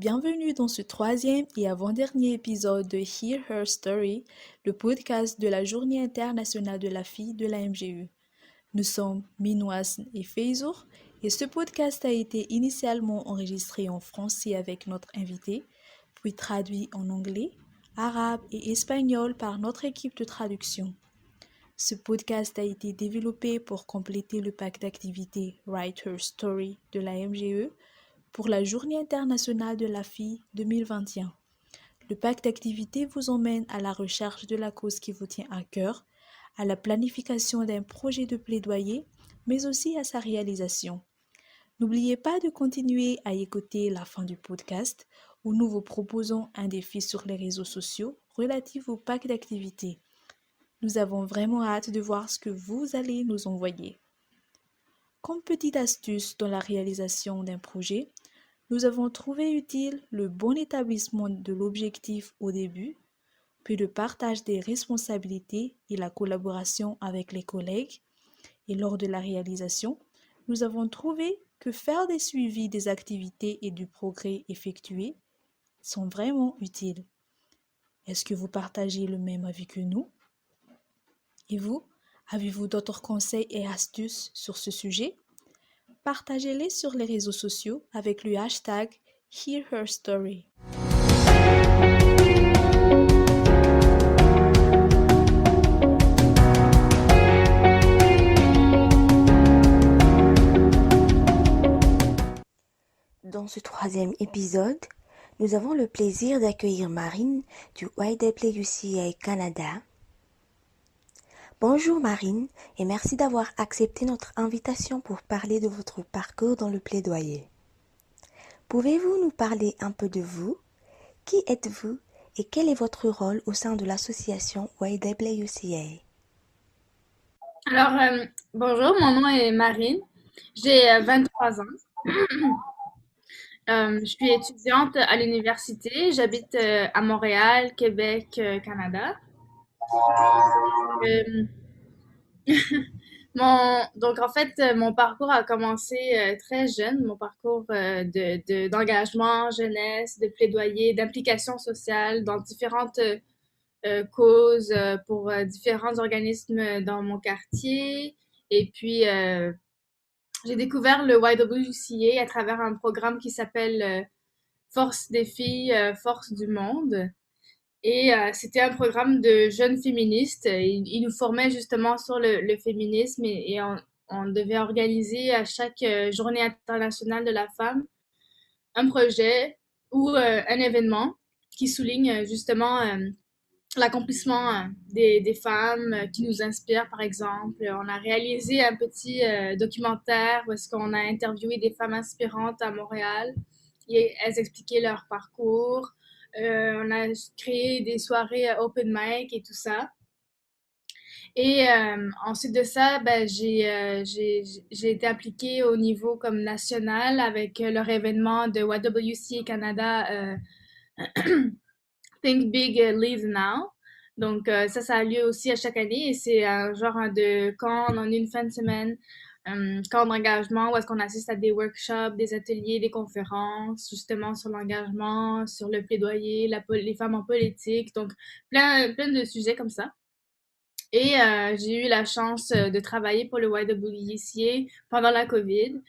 bienvenue dans ce troisième et avant-dernier épisode de Hear Her Story, le podcast de la Journée internationale de la fille de la MGU. Nous sommes Minouas et Feizour et ce podcast a été initialement enregistré en français avec notre invité, puis traduit en anglais, arabe et espagnol par notre équipe de traduction. Ce podcast a été développé pour compléter le pack d'activités Write Her Story de la MGE pour la Journée internationale de la fille 2021. Le pack d'activités vous emmène à la recherche de la cause qui vous tient à cœur, à la planification d'un projet de plaidoyer, mais aussi à sa réalisation. N'oubliez pas de continuer à écouter la fin du podcast où nous vous proposons un défi sur les réseaux sociaux relatif au pack d'activités. Nous avons vraiment hâte de voir ce que vous allez nous envoyer. Comme petite astuce dans la réalisation d'un projet, nous avons trouvé utile le bon établissement de l'objectif au début, puis le partage des responsabilités et la collaboration avec les collègues. Et lors de la réalisation, nous avons trouvé que faire des suivis des activités et du progrès effectués sont vraiment utiles. Est-ce que vous partagez le même avis que nous? Et vous, avez-vous d'autres conseils et astuces sur ce sujet? Partagez-les sur les réseaux sociaux avec le hashtag HearHerStory. Dans ce troisième épisode, nous avons le plaisir d'accueillir Marine du YWCA Canada. Bonjour Marine et merci d'avoir accepté notre invitation pour parler de votre parcours dans le plaidoyer. Pouvez-vous nous parler un peu de vous? Qui êtes-vous et quel est votre rôle au sein de l'association YWCA? Bonjour, mon nom est Marine. J'ai 23 ans. Je suis étudiante à l'université. J'habite à Montréal, Québec, Canada. Euh, mon parcours a commencé très jeune, mon parcours d'engagement, jeunesse, de plaidoyer, d'implication sociale dans différentes causes pour différents organismes dans mon quartier. Et puis, j'ai découvert le YWCA à travers un programme qui s'appelle Force des filles, Force du monde. Et c'était un programme de jeunes féministes. Ils nous formaient justement sur le féminisme et on devait organiser à chaque journée internationale de la femme un projet ou un événement qui souligne justement l'accomplissement des femmes qui nous inspirent, par exemple. On a réalisé un petit documentaire où est-ce qu'on a interviewé des femmes inspirantes à Montréal et elles expliquaient leur parcours. On a créé des soirées open mic et tout ça. Et ensuite de ça, ben, j'ai été appliquée au niveau comme national avec leur événement de YWCA Canada Think Big, Lead Now. Donc, ça a lieu aussi à chaque année et c'est un genre de camp en une fin de semaine, camp d'engagement où est-ce qu'on assiste à des workshops, des ateliers, des conférences, justement sur l'engagement, sur le plaidoyer, les femmes en politique, donc plein de sujets comme ça. Et j'ai eu la chance de travailler pour le YWCA pendant la COVID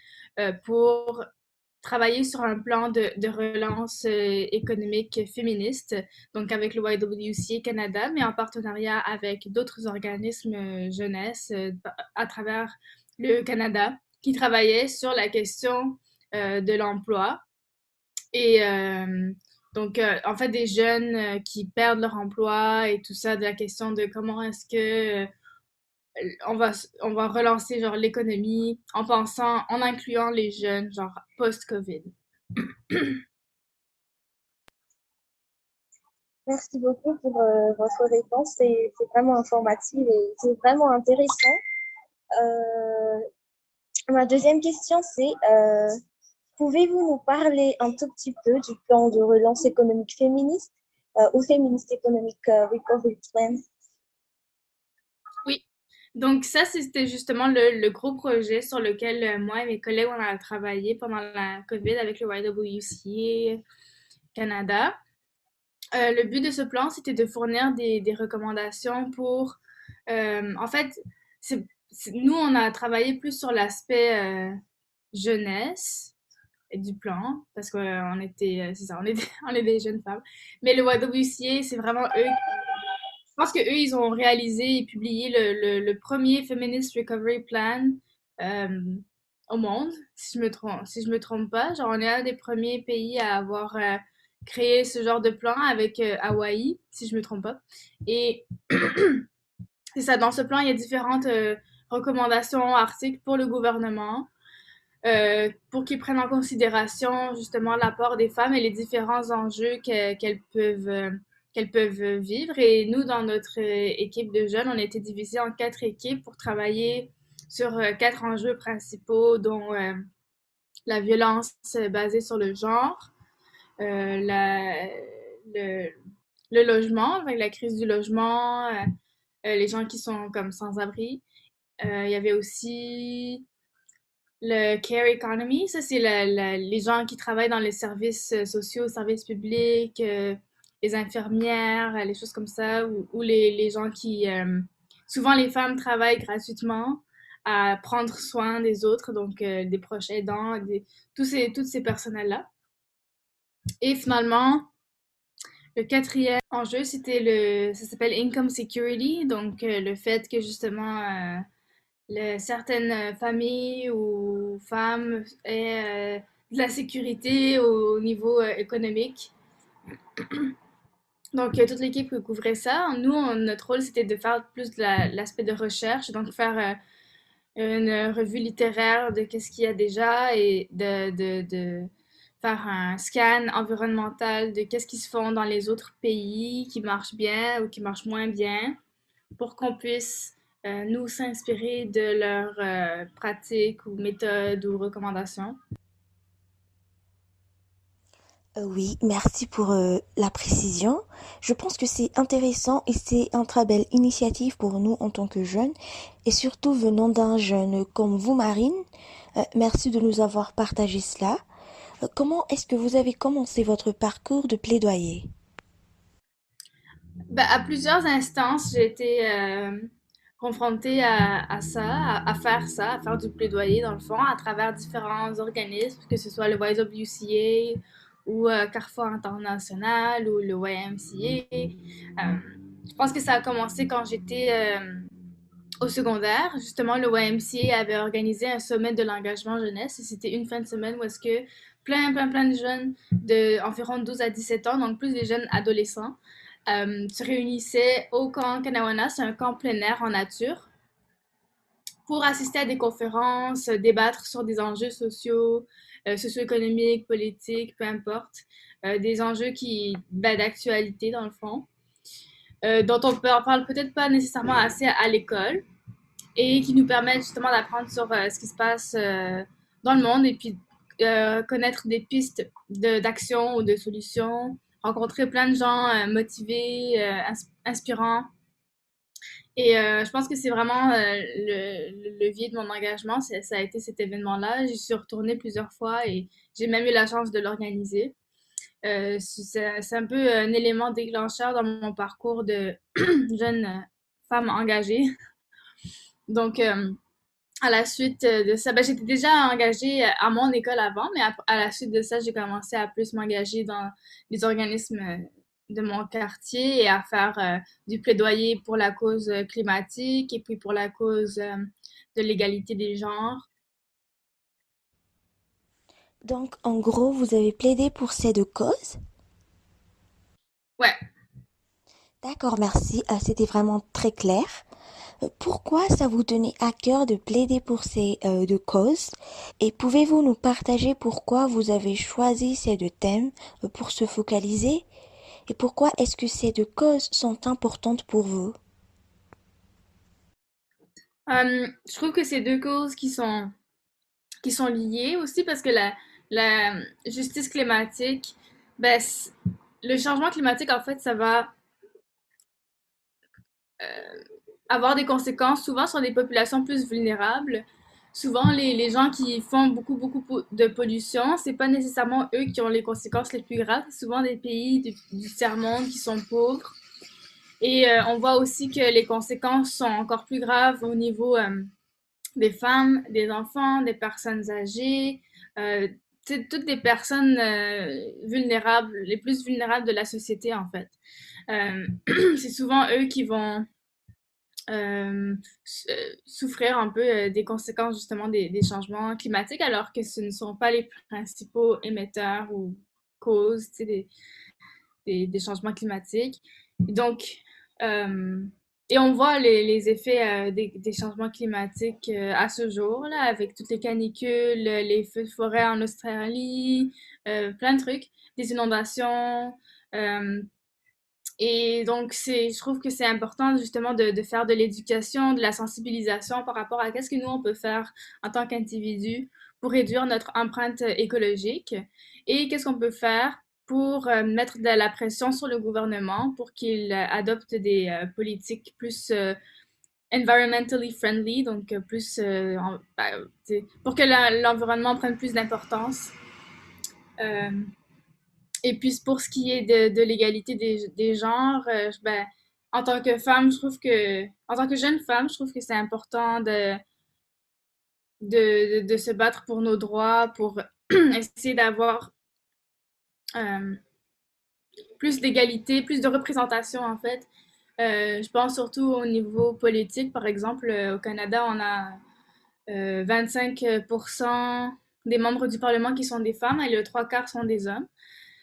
pour travailler sur un plan de relance économique féministe, donc avec le YWCA Canada, mais en partenariat avec d'autres organismes jeunesse à travers le Canada qui travaillaient sur la question de l'emploi. Et en fait, des jeunes qui perdent leur emploi et tout ça, de la question de comment est-ce que on va relancer genre l'économie en incluant les jeunes, genre post-Covid. Merci beaucoup pour votre réponse. C'est vraiment informatif et c'est vraiment intéressant. Euh, Ma deuxième question, c'est pouvez-vous nous parler un tout petit peu du plan de relance économique féministe ou féministe économique Recovery Plan? Oui. Donc ça, c'était justement le gros projet sur lequel moi et mes collègues, on a travaillé pendant la COVID avec le YWCA. Canada. Le but de ce plan, c'était de fournir des recommandations pour... en fait, nous, on a travaillé plus sur l'aspect jeunesse du plan, parce qu'on était, c'est ça, on est des jeunes femmes. Mais le YWCA, c'est vraiment eux. Je pense que eux, ils ont réalisé et publié le premier Feminist Recovery Plan euh, au monde, si je me trompe pas. Genre, on est un des premiers pays à avoir créé ce genre de plan avec Hawaï, si je me trompe pas. Et c'est ça, dans ce plan, il y a différentes recommandations, articles pour le gouvernement pour qu'ils prennent en considération justement l'apport des femmes et les différents enjeux qu'elles peuvent vivre. Et nous, dans notre équipe de jeunes, on a été divisés en 4 équipes pour travailler sur 4 enjeux principaux, dont la violence basée sur le genre, le, le logement, avec la crise du logement, les gens qui sont comme sans-abri. Il y avait aussi le care economy, ça c'est les gens qui travaillent dans les services sociaux, services publics, les infirmières, les choses comme ça, ou les gens qui... souvent les femmes travaillent gratuitement à prendre soin des autres, donc des proches aidants, toutes ces personnels-là. Et finalement, le quatrième enjeu, ça s'appelle Income Security, donc le fait que justement certaines familles ou femmes aient de la sécurité au niveau économique. Donc, toute l'équipe couvrait ça. Nous, notre rôle, c'était de faire plus de l'aspect de recherche, donc faire une revue littéraire de qu'est-ce qu'il y a déjà et de faire un scan environnemental de qu'est-ce qui se fait dans les autres pays qui marchent bien ou qui marchent moins bien pour qu'on puisse nous s'inspirer de leurs pratiques ou méthodes ou recommandations. Oui, merci pour la précision. Je pense que c'est intéressant et c'est une très belle initiative pour nous en tant que jeunes et surtout venant d'un jeune comme vous, Marine. Merci de nous avoir partagé cela. Comment est-ce que vous avez commencé votre parcours de plaidoyer? Ben, à plusieurs instances, j'ai été confrontée à ça, à faire du plaidoyer dans le fond, à travers différents organismes, que ce soit le YWCA ou Carrefour International ou le YMCA. Je pense que ça a commencé quand j'étais au secondaire. Justement, le YMCA avait organisé un sommet de l'engagement jeunesse et c'était une fin de semaine où est-ce que plein de jeunes de environ 12 à 17 ans, donc plus des jeunes adolescents, se réunissaient au camp Kanawana, c'est un camp plein air en nature, pour assister à des conférences, débattre sur des enjeux sociaux, socio-économiques, politiques, peu importe, des enjeux d'actualité dans le fond, dont on parle peut-être pas nécessairement assez à l'école et qui nous permettent justement d'apprendre sur ce qui se passe dans le monde et puis connaître des pistes d'action ou de solutions, rencontrer plein de gens motivés, inspirants. Et je pense que c'est vraiment le levier de mon engagement, ça a été cet événement-là. J'y suis retournée plusieurs fois et j'ai même eu la chance de l'organiser. C'est un peu un élément déclencheur dans mon parcours de jeune femme engagée. Donc, à la suite de ça, ben, j'étais déjà engagée à mon école avant, mais à la suite de ça, j'ai commencé à plus m'engager dans les organismes de mon quartier et à faire du plaidoyer pour la cause climatique et puis pour la cause de l'égalité des genres. Donc, en gros, vous avez plaidé pour ces deux causes? Ouais. D'accord, merci. C'était vraiment très clair. Pourquoi ça vous tenait à cœur de plaider pour ces deux causes? Et pouvez-vous nous partager pourquoi vous avez choisi ces deux thèmes pour se focaliser? Et pourquoi est-ce que ces deux causes sont importantes pour vous? Je trouve que c'est deux causes qui sont liées aussi parce que la justice climatique, ben, le changement climatique, en fait, ça va avoir des conséquences souvent sur des populations plus vulnérables, souvent les gens qui font beaucoup de pollution, c'est pas nécessairement eux qui ont les conséquences les plus graves. C'est souvent des pays du tiers-monde qui sont pauvres. Et on voit aussi que les conséquences sont encore plus graves au niveau des femmes, des enfants, des personnes âgées, euh, toutes des personnes vulnérables, les plus vulnérables de la société en fait. Euh, c'est souvent eux qui vont euh, souffrir un peu des conséquences justement des changements climatiques, alors que ce ne sont pas les principaux émetteurs ou causes des changements climatiques. Donc, euh, et on voit les effets des changements climatiques à ce jour, là, avec toutes les canicules, les feux de forêt en Australie, plein de trucs, des inondations. euh, et donc, je trouve que c'est important justement de faire de l'éducation, de la sensibilisation par rapport à qu'est-ce que nous, on peut faire en tant qu'individu pour réduire notre empreinte écologique et qu'est-ce qu'on peut faire pour mettre de la pression sur le gouvernement pour qu'il adopte des politiques plus environmentally friendly, donc plus pour que l'environnement prenne plus d'importance. Euh, et puis pour ce qui est de l'égalité des genres, ben, en tant que femme, en tant que jeune femme, je trouve que c'est important de se battre pour nos droits, pour essayer d'avoir euh, plus d'égalité, plus de représentation en fait. Je pense surtout au niveau politique, par exemple, au Canada, on a 25% des membres du Parlement qui sont des femmes et le trois quarts sont des hommes.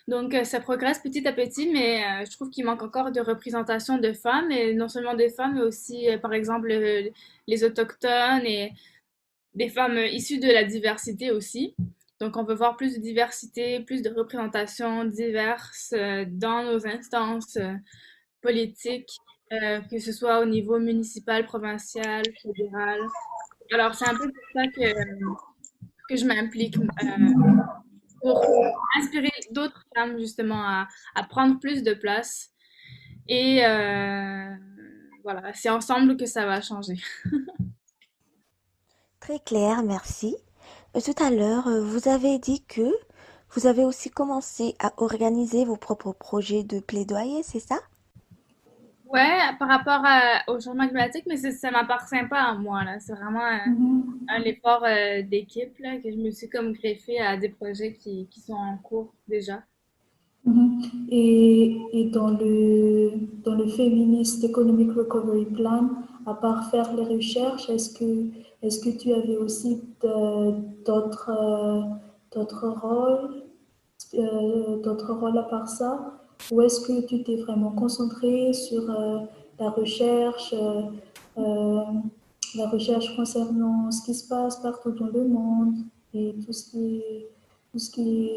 Donc, ça progresse petit à petit, mais je trouve qu'il manque encore de représentation de femmes, et non seulement des femmes, mais aussi, par exemple, les autochtones et des femmes issues de la diversité aussi. Donc, on veut voir plus de diversité, plus de représentation diverses dans nos instances politiques, que ce soit au niveau municipal, provincial, fédéral. Alors, c'est un peu pour ça que je m'implique pour inspirer d'autres femmes justement à prendre plus de place. Et voilà, c'est ensemble que ça va changer. Très clair, merci. Tout à l'heure, vous avez dit que vous avez aussi commencé à organiser vos propres projets de plaidoyer, c'est ça? Ouais, par rapport au changement climatique, mais ça m'appartient pas à moi, là. C'est vraiment Mhm. un effort d'équipe, là, que je me suis comme greffée à des projets qui sont en cours déjà. Mhm. Et dans le Feminist Economic Recovery Plan, à part faire les recherches, est-ce que tu avais aussi d'autres d'autres rôles, d'autres rôles à part ça? Ou est-ce que tu t'es vraiment concentré sur la recherche, euh, la recherche concernant ce qui se passe partout dans le monde et tout ce qui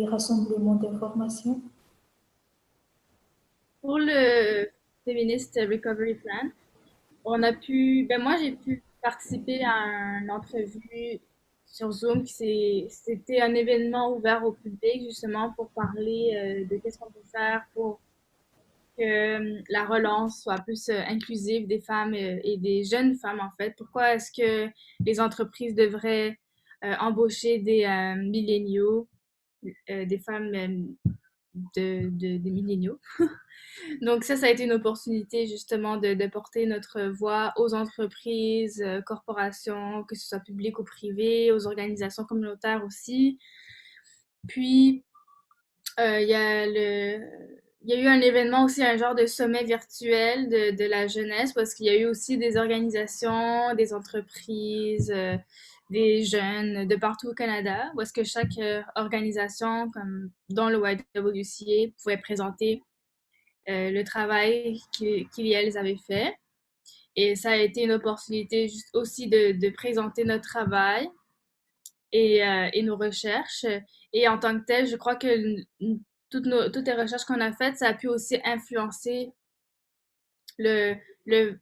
est rassemblement d'informations? Pour le Feminist Recovery Plan, ben moi j'ai pu participer à une entrevue sur Zoom. C'était un événement ouvert au public justement pour parler de qu'est-ce qu'on peut faire pour que la relance soit plus inclusive des femmes et des jeunes femmes en fait. Pourquoi est-ce que les entreprises devraient embaucher des milléniaux, des femmes des milléniaux? Donc ça a été une opportunité justement de porter notre voix aux entreprises, corporations, que ce soit publiques ou privées, aux organisations communautaires aussi. Puis, il y a eu un événement aussi, un genre de sommet virtuel de la jeunesse, parce qu'il y a eu aussi des organisations, des entreprises, des jeunes de partout au Canada, où est-ce que chaque organisation, comme dans le YWCA, pouvait présenter le travail qu'ils et elles avaient fait. Et ça a été une opportunité juste aussi de présenter notre travail et nos recherches. Et en tant que tel, je crois que toutes les recherches qu'on a faites, ça a pu aussi influencer le, le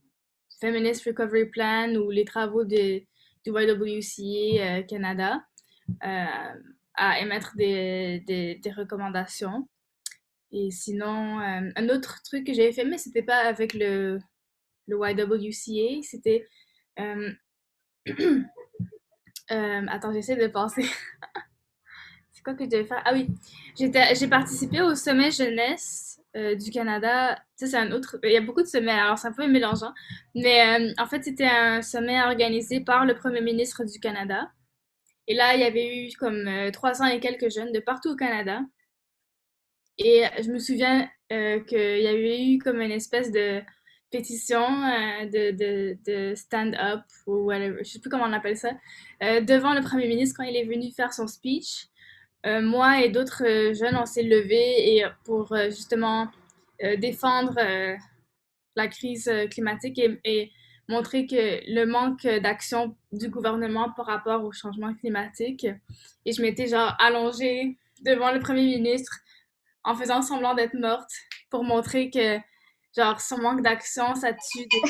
Feminist Recovery Plan ou les travaux du YWCA Canada à émettre des recommandations. Et sinon, un autre truc que j'avais fait, mais c'était pas avec le YWCA, c'était euh, Attends, j'essaie de penser. C'est quoi que je devais faire? Ah oui, j'ai participé au sommet jeunesse du Canada. Ça, c'est un autre. Il y a beaucoup de sommets, alors c'est un peu mélangeant. Mais en fait, c'était un sommet organisé par le premier ministre du Canada. Et là, il y avait eu comme 300 et quelques jeunes de partout au Canada. Et je me souviens qu'il y avait eu comme une espèce de pétition de stand-up ou whatever, je sais plus comment on appelle ça, devant le premier ministre quand il est venu faire son speech. Moi et d'autres jeunes, on s'est levés et pour justement défendre la crise climatique et montrer que le manque d'action du gouvernement par rapport au changement climatique. Et je m'étais genre allongée devant le premier ministre en faisant semblant d'être morte pour montrer que genre son manque d'action, ça tue des...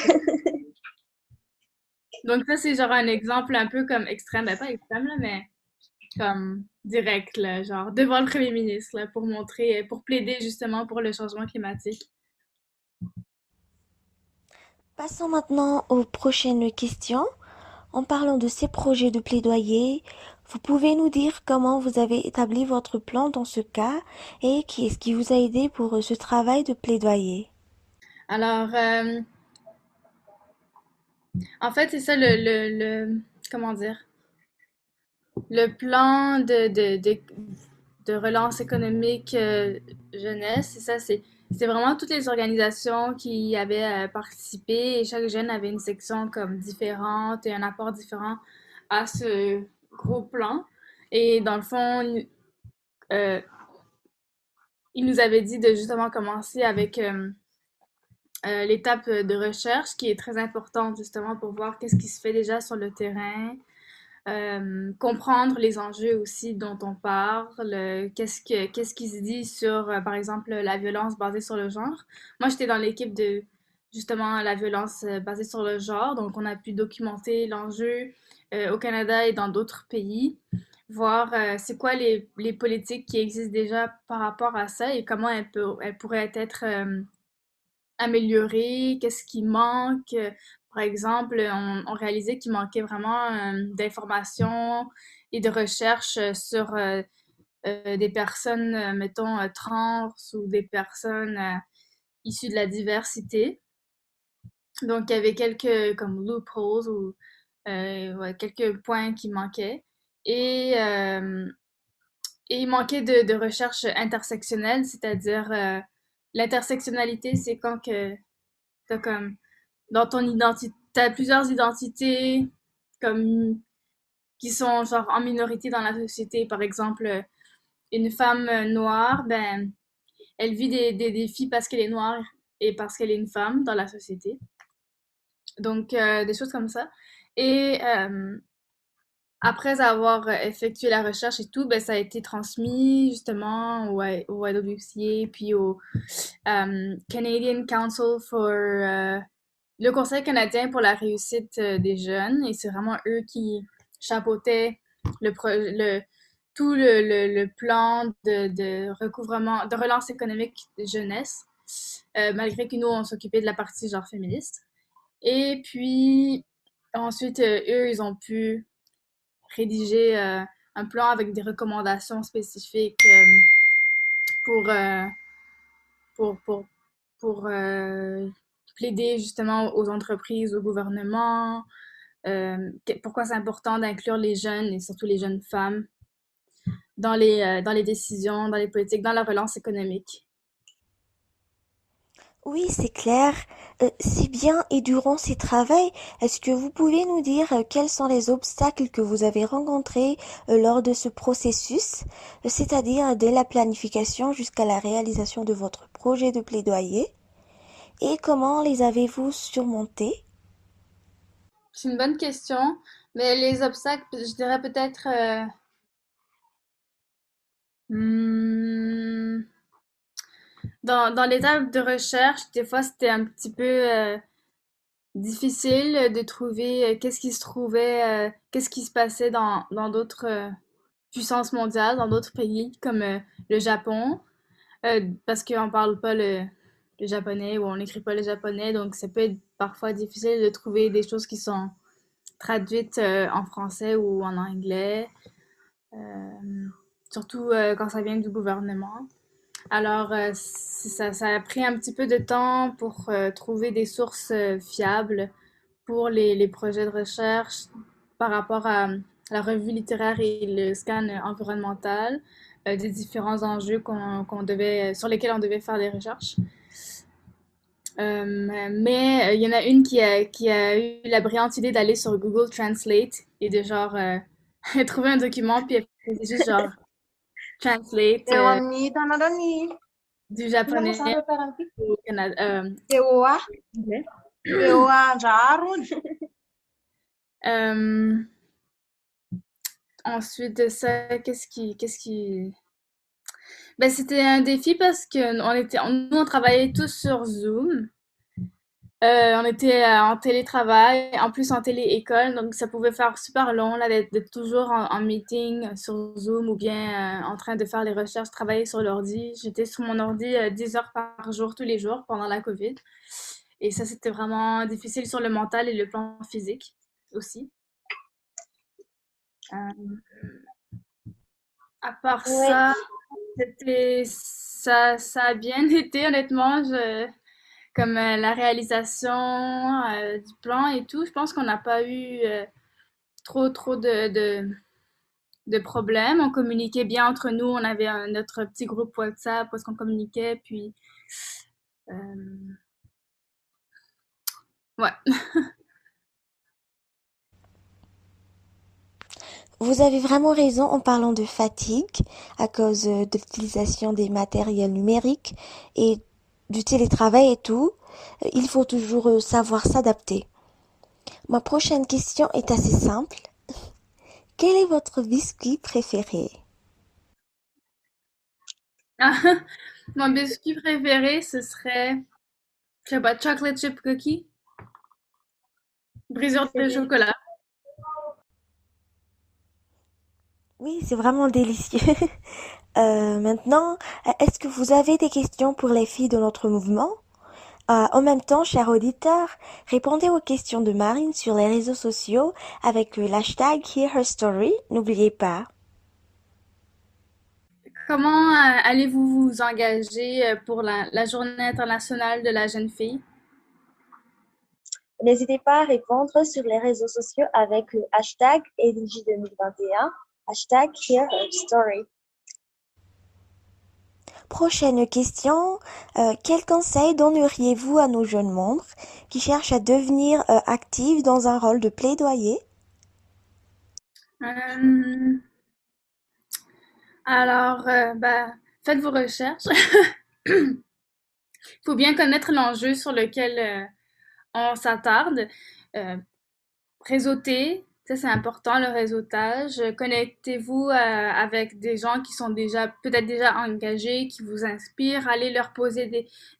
Donc ça, c'est genre un exemple un peu comme extrême, ben pas extrême là, mais comme direct, là, genre devant le premier ministre, là, pour montrer, pour plaider justement pour le changement climatique. Passons maintenant aux prochaines questions. En parlant de ces projets de plaidoyer, vous pouvez nous dire comment vous avez établi votre plan dans ce cas et qui est-ce qui vous a aidé pour ce travail de plaidoyer? Alors, en fait, c'est ça comment dire, le plan de relance économique jeunesse, c'est ça, c'est vraiment toutes les organisations qui avaient participé et chaque jeune avait une section comme différente et un apport différent à ce gros plan. Et dans le fond, euh, il nous avait dit de justement commencer avec l'étape de recherche qui est très importante justement pour voir qu'est-ce qui se fait déjà sur le terrain, comprendre les enjeux aussi dont on parle, qu'est-ce qui se dit sur, par exemple, la violence basée sur le genre. Moi, j'étais dans l'équipe de justement la violence basée sur le genre, donc on a pu documenter l'enjeu au Canada et dans d'autres pays, voir c'est quoi les politiques qui existent déjà par rapport à ça et comment elles pourraient être améliorer, qu'est-ce qui manque. Par exemple, on réalisait qu'il manquait vraiment d'informations et de recherches sur des personnes, mettons, trans ou des personnes issues de la diversité. Donc, il y avait quelques comme loopholes ou ouais, quelques points qui manquaient. Et, euh, et il manquait de recherche intersectionnelle, c'est-à-dire l'intersectionnalité, c'est quand que t'as comme dans ton identité, t'as plusieurs identités comme qui sont genre en minorité dans la société. Par exemple, une femme noire, ben, elle vit des défis parce qu'elle est noire et parce qu'elle est une femme dans la société. Donc, des choses comme ça. Et après avoir effectué la recherche et tout, ben, ça a été transmis justement au YWCA, puis au Canadian Council for le Conseil canadien pour la réussite des jeunes. Et c'est vraiment eux qui chapeautaient tout le plan de recouvrement, de relance économique de jeunesse, malgré que nous, on s'occupait de la partie genre féministe. Et puis, ensuite, eux, ils ont pu rédiger un plan avec des recommandations spécifiques pour, euh, pour, pour, pour plaider justement aux entreprises, au gouvernement, pourquoi c'est important d'inclure les jeunes et surtout les jeunes femmes dans les décisions, dans les politiques, dans la relance économique. Oui, c'est clair. Si bien et durant ces travaux, est-ce que vous pouvez nous dire quels sont les obstacles que vous avez rencontrés lors de ce processus, c'est-à-dire dès la planification jusqu'à la réalisation de votre projet de plaidoyer, et comment les avez-vous surmontés? C'est une bonne question, mais les obstacles, je dirais peut-être hmm, dans l'étape de recherche, des fois c'était un petit peu difficile de trouver qu'est-ce qui se trouvait, qu'est-ce qui se passait dans d'autres puissances mondiales, dans d'autres pays comme le Japon, parce qu'on parle pas le japonais ou on n'écrit pas le japonais, donc ça peut être parfois difficile de trouver des choses qui sont traduites en français ou en anglais, surtout quand ça vient du gouvernement. Alors, ça a pris un petit peu de temps pour trouver des sources fiables pour les projets de recherche par rapport à la revue littéraire et le scan environnemental, des différents enjeux sur lesquels on devait faire des recherches. Mais il y en a une qui a eu la brillante idée d'aller sur Google Translate et de genre trouver un document puis elle faisait juste genre translate Ewang Tanadani, du bilang japonais sampai peranti, au Ewa, anglais. Ewa Jarun. Euh, ensuite de ça, qu'est-ce qui... Ben, c'était un défi parce que nous, on travaillait tous sur Zoom. On était en télétravail, en plus en télé-école, donc ça pouvait faire super long là, d'être toujours en meeting sur Zoom ou bien en train de faire les recherches, travailler sur l'ordi. J'étais sur mon ordi 10 heures par jour, tous les jours, pendant la COVID. Et ça, c'était vraiment difficile sur le mental et le plan physique aussi. Euh, à part Ouais. ça, ça a bien été, honnêtement. Comme la réalisation du plan et tout, je pense qu'on n'a pas eu trop de problèmes. On communiquait bien entre nous. On avait notre petit groupe WhatsApp parce qu'on communiquait. Puis, ouais. Vous avez vraiment raison en parlant de fatigue à cause de l'utilisation des matériels numériques et du télétravail et tout. Il faut toujours savoir s'adapter. Ma prochaine question est assez simple. Quel est votre biscuit préféré? Mon biscuit préféré, ce serait, je sais pas, chocolate chip cookie, brisure C'est de bien. chocolat. Oui, c'est vraiment délicieux. Maintenant, est-ce que vous avez des questions pour les filles de notre mouvement? En même temps, chers auditeurs, répondez aux questions de Marine sur les réseaux sociaux avec l'hashtag HearHerStory. N'oubliez pas. Comment allez-vous vous engager pour la Journée internationale de la jeune fille? N'hésitez pas à répondre sur les réseaux sociaux avec le hashtag EDJ2021, hashtag HearHerStory. Prochaine question. Quel conseil donneriez-vous à nos jeunes membres qui cherchent à devenir actifs dans un rôle de plaidoyer? Alors, bah, faites vos recherches. Il faut bien connaître l'enjeu sur lequel on s'attarde. Euh, réseauter, ça c'est important, le réseautage. Connectez-vous avec des gens qui sont peut-être déjà engagés, qui vous inspirent. Allez leur poser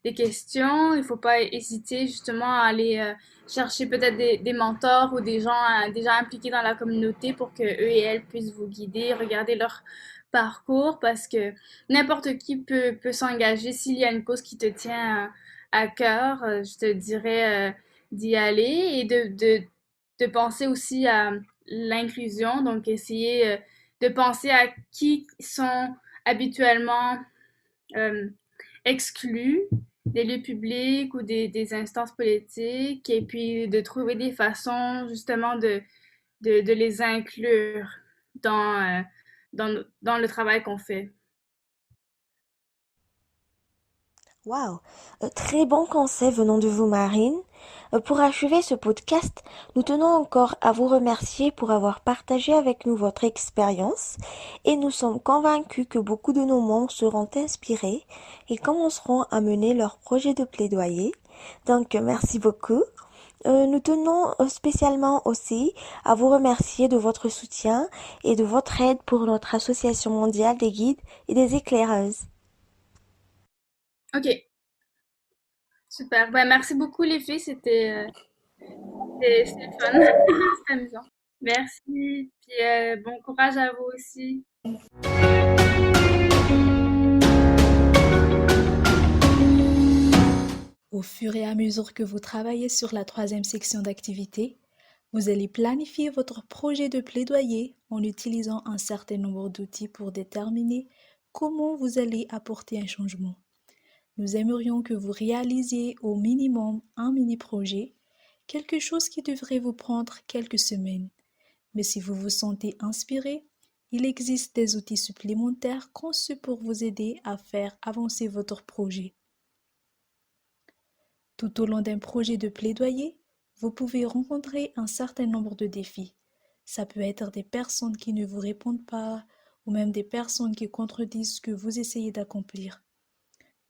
des questions. Il ne faut pas hésiter justement à aller chercher peut-être des mentors ou des gens déjà impliqués dans la communauté pour que eux et elles puissent vous guider, regarder leur parcours parce que n'importe qui peut s'engager s'il y a une cause qui te tient à cœur. Je te dirais d'y aller et de penser aussi à l'inclusion, donc essayer de penser à qui sont habituellement euh, exclus des lieux publics ou des instances politiques et puis de trouver des façons justement de les inclure dans, dans le travail qu'on fait. Wow, très bon conseil venant de vous, Marine. Pour achever ce podcast, nous tenons encore à vous remercier pour avoir partagé avec nous votre expérience et nous sommes convaincus que beaucoup de nos membres seront inspirés et commenceront à mener leur projet de plaidoyer. Donc, merci beaucoup. Nous tenons spécialement aussi à vous remercier de votre soutien et de votre aide pour notre association mondiale des guides et des éclaireuses. Ok, super. Ben, merci beaucoup les filles, c'était le fun, c'était amusant. Merci, puis bon courage à vous aussi. Au fur et à mesure que vous travaillez sur la troisième section d'activité, Vous allez planifier votre projet de plaidoyer en utilisant un certain nombre d'outils pour déterminer comment vous allez apporter un changement. Nous aimerions que vous réalisiez au minimum un mini-projet, quelque chose qui devrait vous prendre quelques semaines. Mais si vous vous sentez inspiré, il existe des outils supplémentaires conçus pour vous aider à faire avancer votre projet. Tout au long d'un projet de plaidoyer, vous pouvez rencontrer un certain nombre de défis. Ça peut être des personnes qui ne vous répondent pas ou même des personnes qui contredisent ce que vous essayez d'accomplir.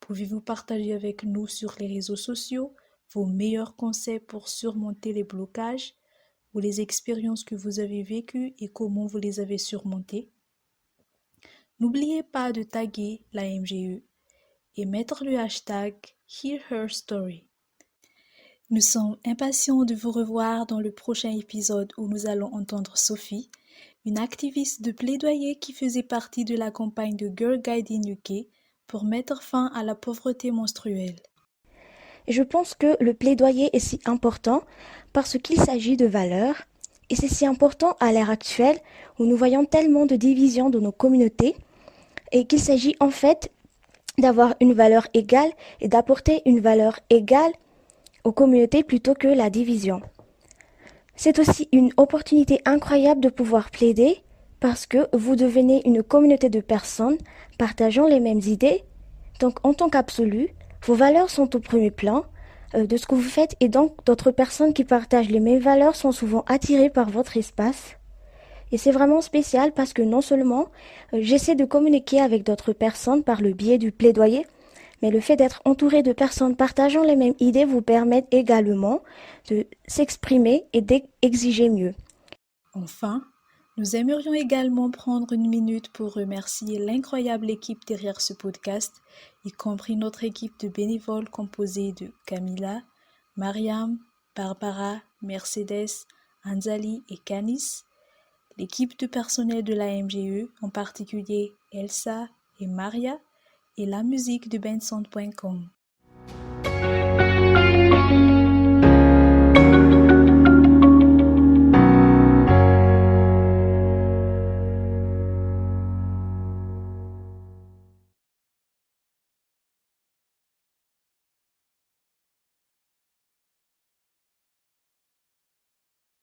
Pouvez-vous partager avec nous sur les réseaux sociaux vos meilleurs conseils pour surmonter les blocages ou les expériences que vous avez vécues et comment vous les avez surmontées? N'oubliez pas de taguer la MGE et mettre le hashtag HearHerStory. Nous sommes impatients de vous revoir dans le prochain épisode où nous allons entendre Sophie, une activiste de plaidoyer qui faisait partie de la campagne de Girl Guide in UK pour mettre fin à la pauvreté menstruelle. Et je pense que le plaidoyer est si important parce qu'il s'agit de valeurs et c'est si important à l'ère actuelle où nous voyons tellement de divisions dans nos communautés et qu'il s'agit en fait d'avoir une valeur égale et d'apporter une valeur égale aux communautés plutôt que la division. C'est aussi une opportunité incroyable de pouvoir plaider parce que vous devenez une communauté de personnes partageant les mêmes idées. Donc en tant qu'absolu, vos valeurs sont au premier plan de ce que vous faites et donc d'autres personnes qui partagent les mêmes valeurs sont souvent attirées par votre espace. Et c'est vraiment spécial parce que non seulement j'essaie de communiquer avec d'autres personnes par le biais du plaidoyer, mais le fait d'être entouré de personnes partageant les mêmes idées vous permet également de s'exprimer et d'exiger mieux. Enfin, nous aimerions également prendre une minute pour remercier l'incroyable équipe derrière ce podcast, y compris notre équipe de bénévoles composée de Camilla, Mariam, Barbara, Mercedes, Anzali et Canis, l'équipe de personnel de la MGE, en particulier Elsa et Maria, et la musique de bensound.com.